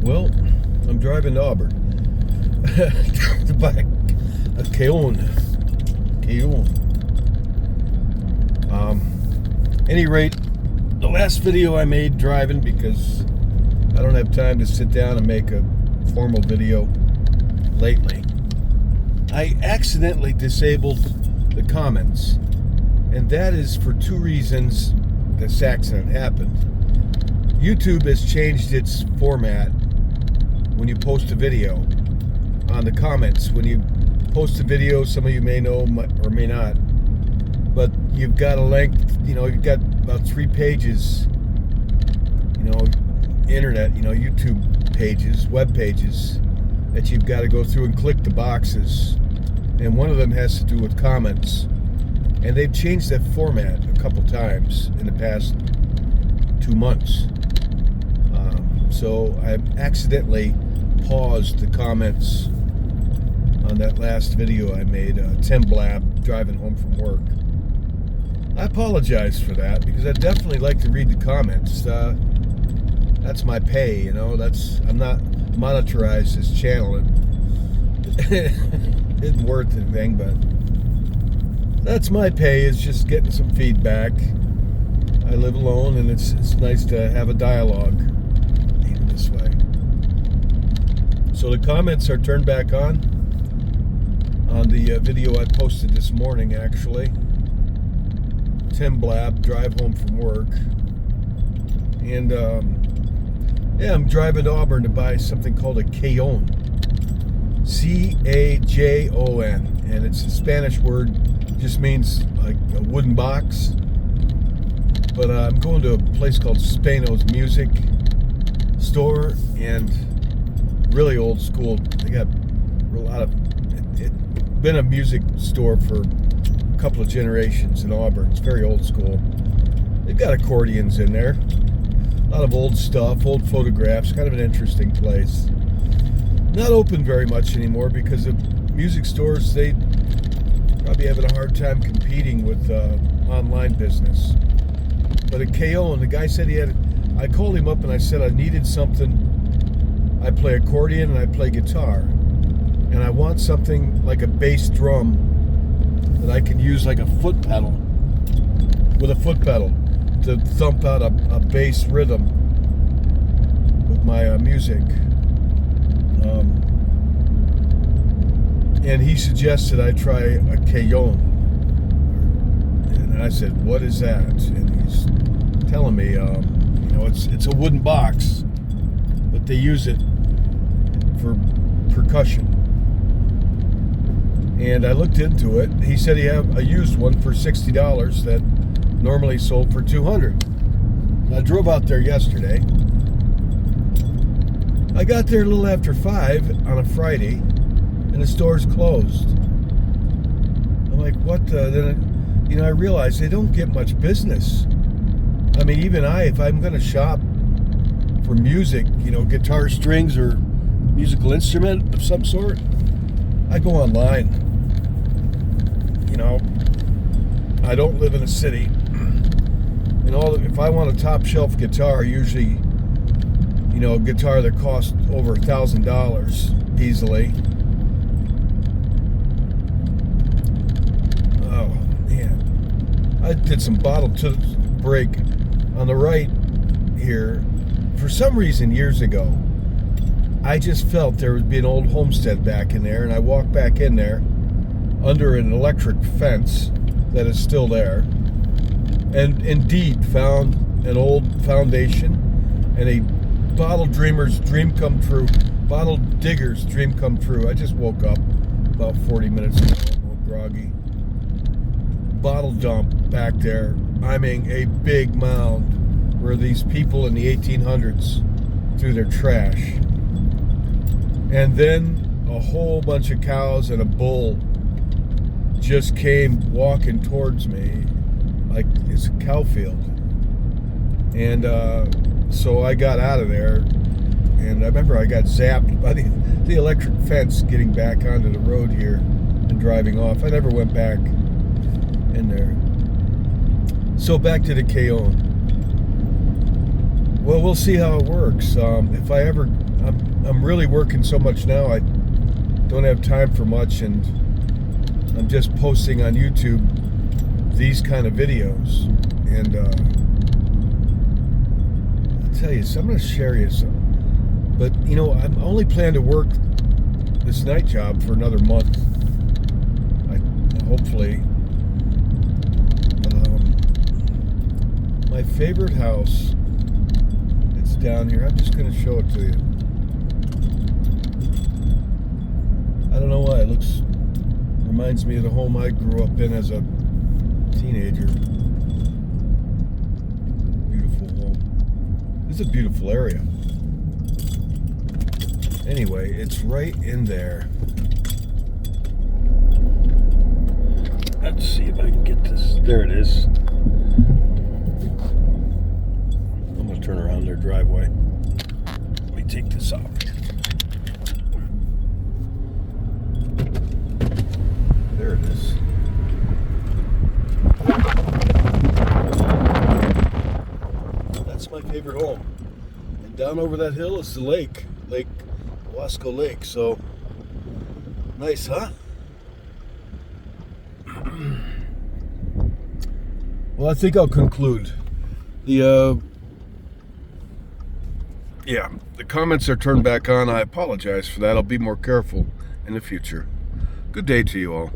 Well, I'm driving to Auburn to buy a cajon. Any rate, the last video I made driving, because I don't have time to sit down and make a formal video lately, I accidentally disabled the comments, and that is for two reasons this accident happened. YouTube has changed its format when you post a video on the comments. When you post a video, some of you may know or may not, but you've got a length, you've got about 3 pages, internet, YouTube pages, web pages, that you've got to go through and click the boxes, and one of them has to do with comments, and they've changed that format a couple times in the past 2 months. So I accidentally paused the comments on that last video I made, Timblab driving home from work. I apologize for that, because I definitely like to read the comments. That's my pay, I'm not monetized this channel. It isn't worth anything, but that's my pay, is just getting some feedback. I live alone, and it's nice to have a dialogue even this way. So the comments are turned back on the video I posted this morning, actually. Timblab, drive home from work. And I'm driving to Auburn to buy something called a cajon. C-A-J-O-N. And it's a Spanish word, just means like a wooden box. But I'm going to a place called Spano's Music Store, and really old school. They got a lot of, it's been a music store for a couple of generations in Auburn. It's very old school. They've got accordions in there, a lot of old stuff, old photographs, kind of an interesting place. Not open very much anymore because of music stores. They probably having a hard time competing with online business. But a cajon, the guy said I called him up and I said I needed something. I play accordion and I play guitar, and I want something like a bass drum that I can use like a foot pedal, with a foot pedal, to thump out a bass rhythm with my music. And he suggested I try a cajon. And I said, what is that? And he's telling me, it's a wooden box, but they use it for percussion. And I looked into it. He said he had a used one for $60 that normally sold for $200. I drove out there yesterday. I got there a little after 5 on a Friday, and the store's closed. I'm like, what the? Then, I realized they don't get much business. I mean, even if I'm going to shop for music, guitar strings or musical instrument of some sort, I go online. I don't live in a city. If I want a top shelf guitar, usually, a guitar that costs over $1,000 easily. Oh man, I did some bottle to break on the right here. For some reason, years ago, I just felt there would be an old homestead back in there, and I walked back in there under an electric fence that is still there, and indeed found an old foundation and a bottle digger's dream come true. I just woke up about 40 minutes ago, a little groggy. Bottle dump back there. I mean, a big mound where these people in the 1800s threw their trash. And then a whole bunch of cows and a bull just came walking towards me like it's a cow field. And so I got out of there, and I remember I got zapped by the electric fence getting back onto the road here and driving off. I never went back in there. So back to the cajon. Well, we'll see how it works. If I ever, I'm really working so much now, I don't have time for much, and I'm just posting on YouTube these kind of videos. And I'll tell you, so I'm going to share you some. But, you know, I'm only planning to work this night job for another month. Hopefully. My favorite house, it's down here. I'm just going to show it to you. I don't know why. It reminds me of the home I grew up in as a teenager. Beautiful home. It's a beautiful area. Anyway, it's right in there. Let's see if I can get this. There it is. I'm going to turn around their driveway. Let me take this off. There it is. That's my favorite home. And down over that hill is the lake. Wasco Lake. So, nice, huh? Well, I think I'll conclude. The comments are turned back on. I apologize for that. I'll be more careful in the future. Good day to you all.